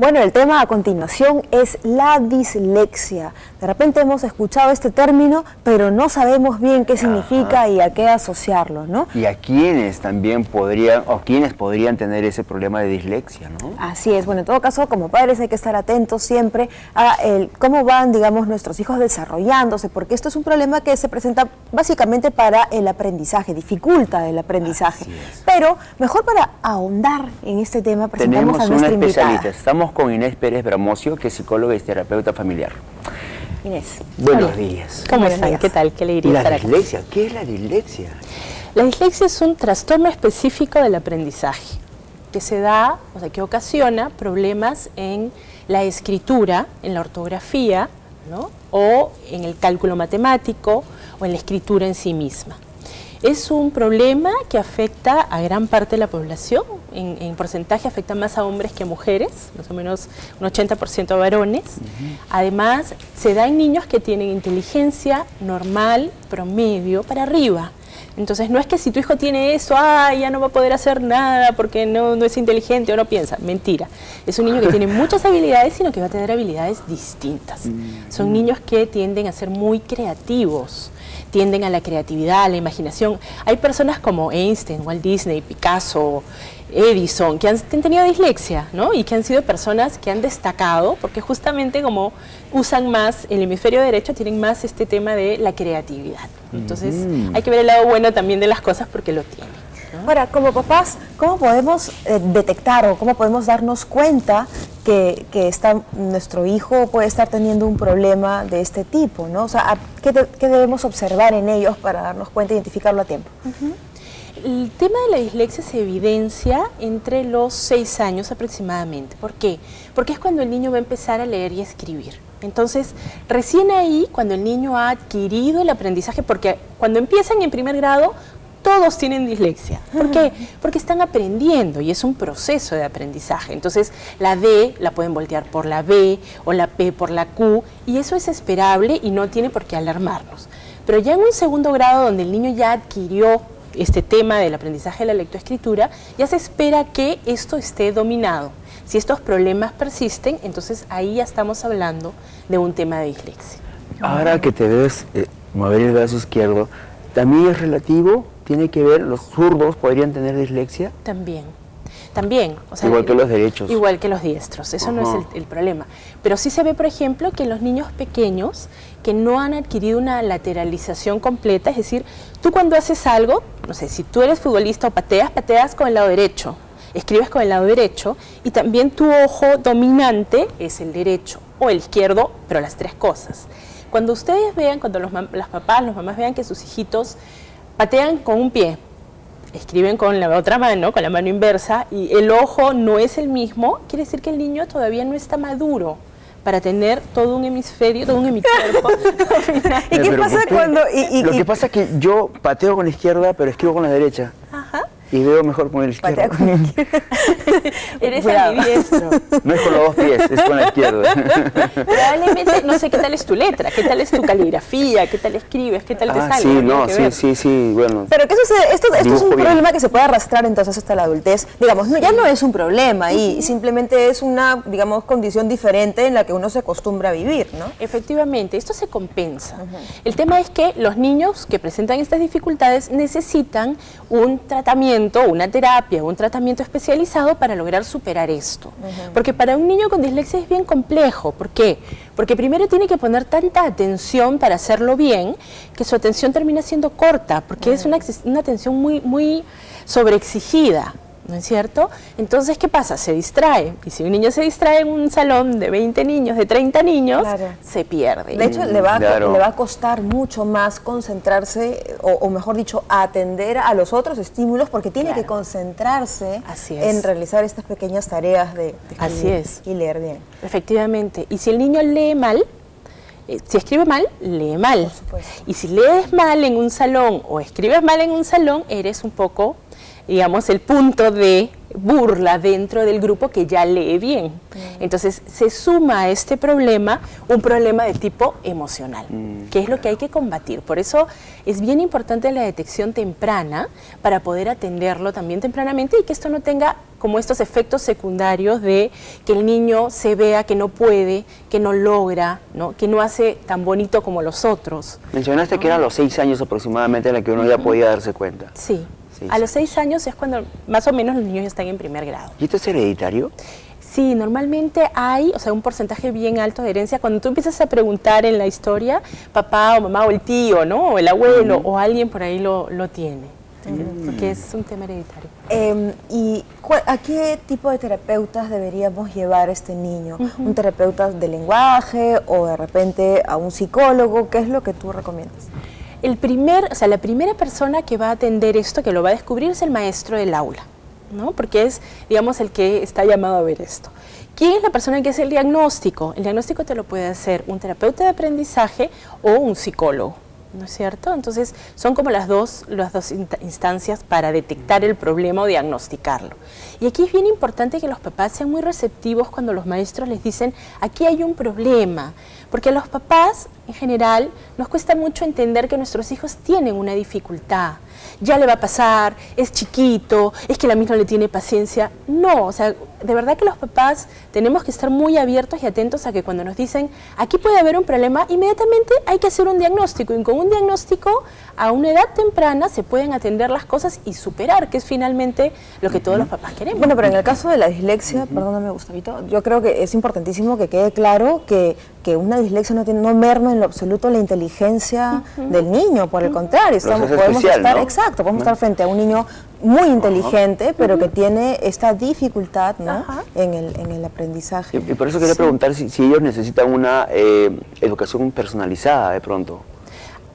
Bueno, el tema a continuación es la dislexia. De repente hemos escuchado este término, pero no sabemos bien qué significa y a qué asociarlo, ¿no? Y a quienes también podrían, o quienes podrían tener ese problema de dislexia, ¿no? Así es. Bueno, en todo caso, como padres hay que estar atentos siempre a cómo van, digamos, nuestros hijos desarrollándose, porque esto es un problema que se presenta básicamente para el aprendizaje, dificulta el aprendizaje. Pero mejor para ahondar en este tema, presentamos a nuestra invitada. Estamos con Inés Pérez Bramocio, que es psicóloga y terapeuta familiar. Inés. Buenos días. ¿Cómo están? ¿Qué tal? ¿Qué alegría estar aquí? ¿La dislexia? ¿Qué es la dislexia? La dislexia es un trastorno específico del aprendizaje que se da, o sea, que ocasiona problemas en la escritura, en la ortografía, ¿no? O en el cálculo matemático o en la escritura en sí misma. Es un problema que afecta a gran parte de la población, en porcentaje afecta más a hombres que a mujeres, más o menos un 80% a varones. Además, se da en niños que tienen inteligencia normal, promedio, para arriba. Entonces, no es que si tu hijo tiene eso, ya no va a poder hacer nada porque no es inteligente o no piensa. Mentira. Es un niño que tiene muchas habilidades, sino que va a tener habilidades distintas. Son niños que tienden a ser muy creativos, tienden a la creatividad, a la imaginación. Hay personas como Einstein, Walt Disney, Picasso, Edison, que han tenido dislexia, ¿no? Y que han sido personas que han destacado, porque justamente como usan más el hemisferio derecho, tienen más este tema de la creatividad. Entonces, hay que ver el lado bueno también de las cosas porque lo tienen, ¿no? Ahora, como papás, ¿cómo podemos detectar o cómo podemos darnos cuenta que nuestro hijo puede estar teniendo un problema de este tipo, ¿no? O sea, ¿qué debemos observar en ellos para darnos cuenta e identificarlo a tiempo? El tema de la dislexia se evidencia entre los 6 años aproximadamente. ¿Por qué? Porque es cuando el niño va a empezar a leer y a escribir. Entonces, recién ahí, cuando el niño ha adquirido el aprendizaje, porque cuando empiezan en primer grado, todos tienen dislexia. ¿Por qué? Porque están aprendiendo y es un proceso de aprendizaje. Entonces, la D la pueden voltear por la B o la P por la Q y eso es esperable y no tiene por qué alarmarnos. Pero ya en un segundo grado, donde el niño ya adquirió este tema del aprendizaje de la lectoescritura, ya se espera que esto esté dominado. Si estos problemas persisten, entonces ahí ya estamos hablando de un tema de dislexia. Ahora que te ves mover el brazo izquierdo, ¿también es relativo? ¿Tiene que ver? ¿Los zurdos podrían tener dislexia? También, o sea, igual que los derechos. Igual que los diestros, eso no es el problema. Pero sí se ve, por ejemplo, que los niños pequeños que no han adquirido una lateralización completa, es decir, tú cuando haces algo, no sé, si tú eres futbolista o pateas con el lado derecho, escribes con el lado derecho y también tu ojo dominante es el derecho o el izquierdo, pero las tres cosas. Cuando ustedes vean, cuando los papás, los mamás vean que sus hijitos patean con un pie, escriben con la otra mano, con la mano inversa, y el ojo no es el mismo, quiere decir que el niño todavía no está maduro para tener todo un hemisferio, todo un hemicuerpo. ¿Y qué pasa cuando...? Lo que pasa es que yo pateo con la izquierda, pero escribo con la derecha. Ajá. Y veo mejor con el izquierdo. Eres ambidiestro. No es con los dos pies, es con la izquierda. Probablemente, no sé qué tal es tu letra, qué tal es tu caligrafía, qué tal escribes, qué tal te sale. Sí, bueno. Pero ¿qué sucede? Esto es un problema que se puede arrastrar entonces hasta la adultez. Digamos, ya no es un problema y simplemente es una, digamos, condición diferente en la que uno se acostumbra a vivir, ¿no? Efectivamente, esto se compensa. El tema es que los niños que presentan estas dificultades necesitan un tratamiento, una terapia, un tratamiento especializado para lograr superar esto. Porque para un niño con dislexia es bien complejo. ¿Por qué? Porque primero tiene que poner tanta atención para hacerlo bien, que su atención termina siendo corta, porque es una atención muy sobreexigida, ¿no es cierto? Entonces, ¿qué pasa? Se distrae. Y si un niño se distrae en un salón de 20 niños, de 30 niños, se pierde. De hecho, le va a costar mucho más concentrarse, o mejor dicho, atender a los otros estímulos, porque tiene que concentrarse en realizar estas pequeñas tareas de escribir y leer bien. Efectivamente. Y si el niño lee mal, si escribe mal, lee mal. Y si lees mal en un salón o escribes mal en un salón, eres un poco, digamos, el punto de burla dentro del grupo que ya lee bien. Entonces se suma a este problema un problema de tipo emocional, que es lo que hay que combatir. Por eso es bien importante la detección temprana para poder atenderlo también tempranamente y que esto no tenga como estos efectos secundarios de que el niño se vea que no puede, que no logra, ¿no? Que no hace tan bonito como los otros. Mencionaste que eran los 6 años aproximadamente en la que uno ya podía darse cuenta. Sí. 6 A los 6 años es cuando más o menos los niños ya están en primer grado. ¿Y esto es hereditario? Sí, normalmente hay, o sea, un porcentaje bien alto de herencia. Cuando tú empiezas a preguntar en la historia, papá o mamá o el tío, ¿no? O el abuelo o alguien por ahí lo tiene, porque es un tema hereditario. ¿Y a qué tipo de terapeutas deberíamos llevar a este niño? ¿Un terapeuta de lenguaje o de repente a un psicólogo? ¿Qué es lo que tú recomiendas? La primera persona que va a atender esto, que lo va a descubrir, es el maestro del aula, ¿no? Porque es, digamos, el que está llamado a ver esto. ¿Quién es la persona que hace el diagnóstico? El diagnóstico te lo puede hacer un terapeuta de aprendizaje o un psicólogo, ¿no es cierto? Entonces, son como las dos instancias para detectar el problema o diagnosticarlo. Y aquí es bien importante que los papás sean muy receptivos cuando los maestros les dicen, aquí hay un problema, porque a los papás, en general, nos cuesta mucho entender que nuestros hijos tienen una dificultad. Ya le va a pasar, es chiquito, es que la misma no le tiene paciencia. No, o sea, de verdad que los papás tenemos que estar muy abiertos y atentos a que cuando nos dicen, aquí puede haber un problema, inmediatamente hay que hacer un diagnóstico. Y con un diagnóstico, a una edad temprana, se pueden atender las cosas y superar, que es finalmente lo que todos los papás queremos. Bueno, pero en el caso de la dislexia, perdóname Gustavito, yo creo que es importantísimo que quede claro que una dislexia no merma en lo absoluto la inteligencia del niño, por el contrario, podemos estar frente a un niño muy inteligente, pero que tiene esta dificultad, ¿no? en el aprendizaje. Y por eso quería preguntar si ellos necesitan una educación personalizada de pronto.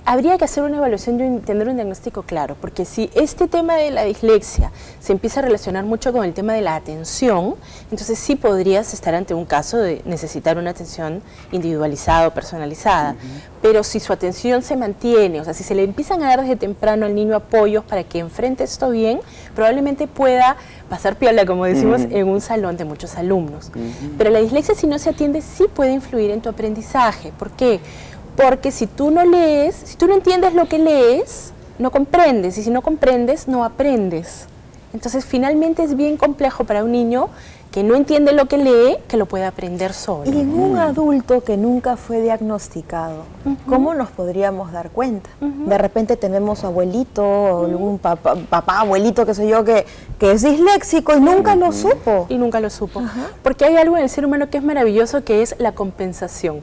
Habría que hacer una evaluación y tener un diagnóstico claro, porque si este tema de la dislexia se empieza a relacionar mucho con el tema de la atención, entonces sí podrías estar ante un caso de necesitar una atención individualizada o personalizada. Pero si su atención se mantiene, o sea, si se le empiezan a dar desde temprano al niño apoyos para que enfrente esto bien, probablemente pueda pasar piola, como decimos, en un salón de muchos alumnos. Pero la dislexia, si no se atiende, sí puede influir en tu aprendizaje. ¿Por qué? Porque si tú no lees, si tú no entiendes lo que lees, no comprendes, y si no comprendes, no aprendes. Entonces, finalmente es bien complejo para un niño que no entiende lo que lee, que lo pueda aprender solo. Y en un adulto que nunca fue diagnosticado, ¿cómo nos podríamos dar cuenta? De repente tenemos abuelito, o algún papá, abuelito, qué sé yo, que es disléxico y nunca lo supo. Y nunca lo supo. Porque hay algo en el ser humano que es maravilloso, que es la compensación.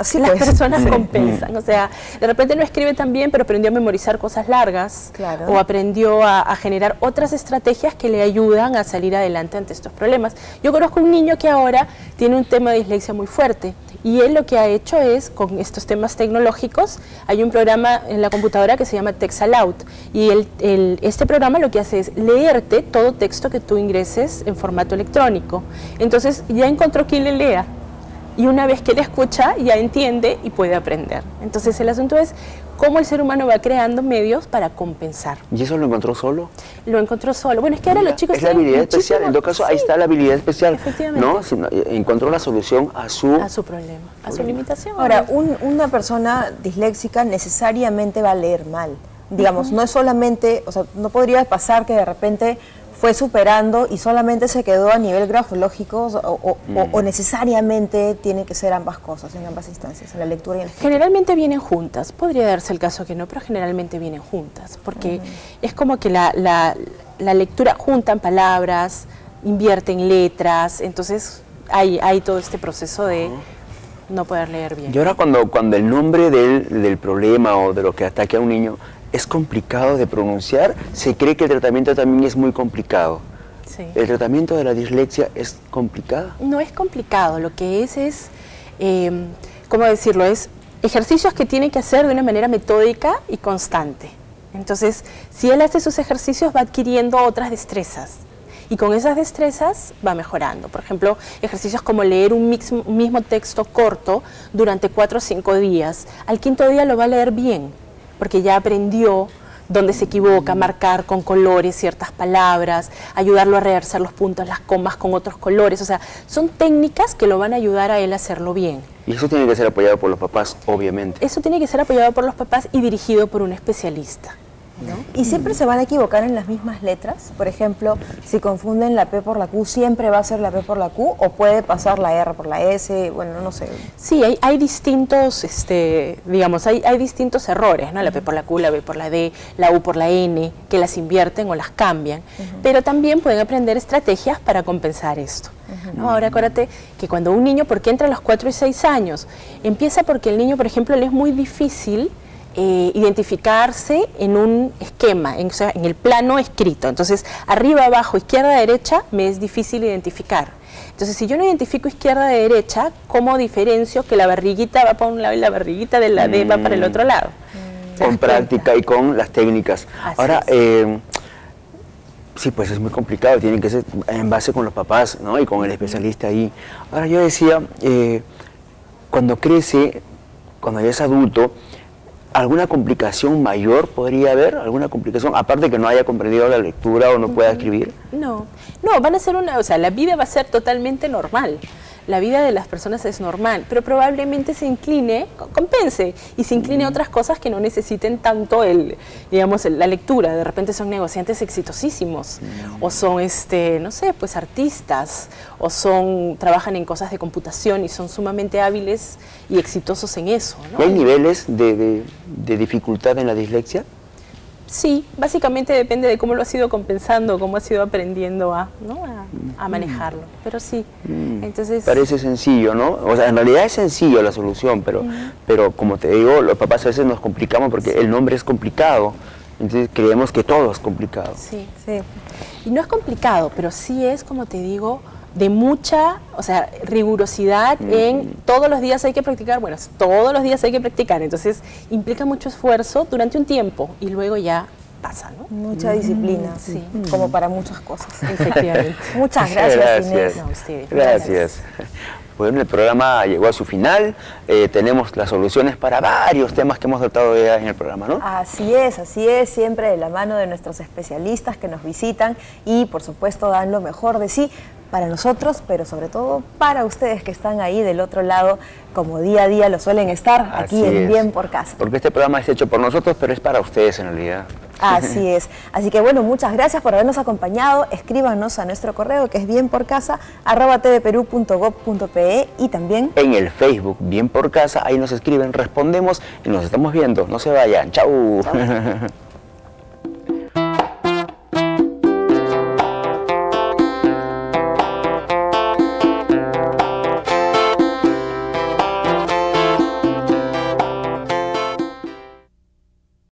Sí, las personas compensan, o sea, de repente no escribe tan bien, pero aprendió a memorizar cosas largas, o aprendió a generar otras estrategias que le ayudan a salir adelante ante estos problemas. Yo conozco un niño que ahora tiene un tema de dislexia muy fuerte, y él lo que ha hecho es, con estos temas tecnológicos, hay un programa en la computadora que se llama Text Aloud, y este programa lo que hace es leerte todo texto que tú ingreses en formato electrónico. Entonces ya encontró quien le lea. Y una vez que él escucha, ya entiende y puede aprender. Entonces el asunto es cómo el ser humano va creando medios para compensar. ¿Y eso lo encontró solo? Lo encontró solo. Bueno, es que ahora los chicos es la habilidad especial, en todo caso ahí está la habilidad especial, efectivamente, ¿no? Encontró la solución a su problema, a su limitación. Ahora, una persona disléxica necesariamente va a leer mal. Digamos, no es solamente, o sea, no podría pasar que de repente fue superando y solamente se quedó a nivel grafológico o necesariamente tiene que ser ambas cosas, en ambas instancias, en la lectura y en la escritura. Generalmente vienen juntas, podría darse el caso que no, pero generalmente vienen juntas, porque es como que la lectura juntan palabras, invierten letras, entonces hay todo este proceso de no poder leer bien. Y ahora cuando el nombre del problema o de lo que ataque a un niño es complicado de pronunciar, se cree que el tratamiento también es muy complicado. Sí. ¿El tratamiento de la dislexia es complicado? No es complicado, lo que es ¿cómo decirlo? Es ejercicios que tiene que hacer de una manera metódica y constante. Entonces, si él hace sus ejercicios, va adquiriendo otras destrezas. Y con esas destrezas va mejorando. Por ejemplo, ejercicios como leer un mismo texto corto durante 4 o 5 días. Al 5.º día lo va a leer bien, porque ya aprendió dónde se equivoca, marcar con colores ciertas palabras, ayudarlo a realzar los puntos, las comas con otros colores. O sea, son técnicas que lo van a ayudar a él a hacerlo bien. Y eso tiene que ser apoyado por los papás, obviamente. Eso tiene que ser apoyado por los papás y dirigido por un especialista. ¿Y siempre se van a equivocar en las mismas letras? Por ejemplo, si confunden la P por la Q, ¿siempre va a ser la P por la Q o puede pasar la R por la S? Bueno, no sé. Sí, hay distintos, digamos, hay distintos errores, ¿no? La P por la Q, la B por la D, la U por la N, que las invierten o las cambian. Pero también pueden aprender estrategias para compensar esto. ¿No? Ahora acuérdate que cuando un niño, porque entra a los 4 y 6 años, empieza porque el niño, por ejemplo, le es muy difícil identificarse en un esquema, o sea, en el plano escrito. Entonces, arriba, abajo, izquierda, derecha, me es difícil identificar. Entonces, si yo no identifico izquierda, derecha, ¿cómo diferencio que la barriguita va para un lado y la barriguita de la D va para el otro lado? Con práctica y con las técnicas. Así Ahora, sí, pues es muy complicado, tienen que ser en base con los papás, ¿no? Y con el especialista ahí. Ahora, yo decía, cuando crece, cuando ya es adulto, ¿alguna complicación mayor podría haber? ¿Alguna complicación? Aparte que no haya comprendido la lectura o no pueda escribir. No, van a ser o sea, la vida va a ser totalmente normal. La vida de las personas es normal, pero probablemente se incline, compense, y se incline a otras cosas que no necesiten tanto la lectura. De repente son negociantes exitosísimos, o son, no sé, pues artistas, o trabajan en cosas de computación y son sumamente hábiles y exitosos en eso, ¿no? ¿Hay niveles de dificultad en la dislexia? Sí, básicamente depende de cómo lo has ido compensando, cómo has ido aprendiendo a manejarlo, pero sí. Entonces, parece sencillo, ¿no? O sea, en realidad es sencillo la solución, pero como te digo, los papás a veces nos complicamos porque el nombre es complicado, entonces creemos que todo es complicado. Sí. Y no es complicado, pero sí es, como te digo, de mucha, rigurosidad en todos los días hay que practicar, todos los días hay que practicar, entonces implica mucho esfuerzo durante un tiempo y luego ya pasa, ¿no? Mucha disciplina, sí, como para muchas cosas. Efectivamente. Muchas gracias, Inés. No, usted, gracias. Bueno, el programa llegó a su final, tenemos las soluciones para varios temas que hemos tratado ya en el programa, ¿no? Así es, siempre de la mano de nuestros especialistas que nos visitan y por supuesto dan lo mejor de sí para nosotros, pero sobre todo para ustedes que están ahí del otro lado, como día a día lo suelen estar, aquí en Bien por Casa. Porque este programa es hecho por nosotros, pero es para ustedes en realidad. Así es. Así que bueno, muchas gracias por habernos acompañado. Escríbanos a nuestro correo que es bienporcasa@tvperú.gov.pe y también en el Facebook Bien por Casa, ahí nos escriben, respondemos y nos estamos viendo. No se vayan. Chau.